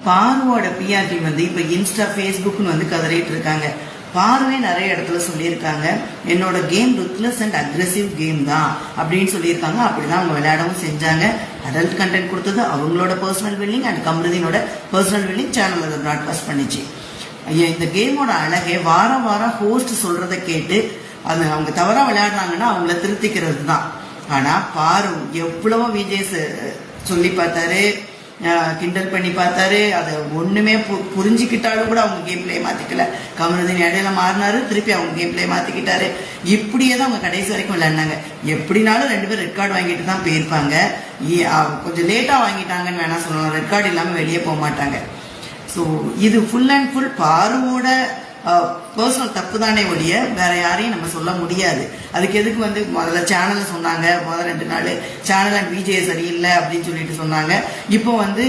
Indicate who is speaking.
Speaker 1: பாருவோட PR team வந்து இப்ப Insta ஃபேஸ்புக்னு வந்து கதறிட்டு இருக்காங்க. பாருவே நிறைய இடத்துல சொல்லியிருக்காங்க, என்னோட கேம் ருத்லெஸ் அண்ட் அக்ரெசிவ் கேம் தான் அப்படின்னு சொல்லியிருக்காங்க. அப்படிதான் அவங்க விளையாடவும் செஞ்சாங்க. அடல்ட் கண்டென்ட் கொடுத்தது அவங்களோட பர்சனல் பில்டிங் அண்ட் கம்ருதீனோட பர்சனல் பில்டிங் சேனல் அதை ப்ராட்காஸ்ட் பண்ணிச்சு. இந்த கேமோட அழகே வாரம் வாரம் ஹோஸ்ட் சொல்றதை கேட்டு அது அவங்க தவறா விளையாடுறாங்கன்னா அவங்கள திருத்திக்கிறது தான். ஆனா பாரு எவ்வளவோ விஜேஸ் சொல்லி பார்த்தாரு, கிண்டல் பண்ணி பார்த்தாரு, அதை ஒண்ணுமே புரிஞ்சுக்கிட்டாலும் கூட அவங்க கேம் பிளே மாத்திக்கல. கமருதீன் இடையில மாறினாரு, திருப்பி அவங்க கேம் பிளே மாத்திக்கிட்டாரு. இப்படியே தான் அவங்க கடைசி வரைக்கும் விளையாடினாங்க. எப்படினாலும் 2 பேர் ரெட் கார்டு வாங்கிட்டு தான் போயிருப்பாங்க. கொஞ்சம் லேட்டா வாங்கிட்டாங்கன்னு வேணா சொல்லலாம், ரெட் கார்டு இல்லாம வெளியே போக மாட்டாங்க. ஸோ இது ஃபுல் அண்ட் ஃபுல் பாருவோட பர்சனல் தப்பு தானே ஒழிய வேற யாரையும் நம்ம சொல்ல முடியாது. அதுக்கு எதுக்கு வந்து முதல்ல சேனல்ல சொன்னாங்க, முதல் 2 நாள் சேனல் அண்ட் விஜே சரியில்லை அப்படின்னு சொல்லிட்டு சொன்னாங்க. இப்போ வந்து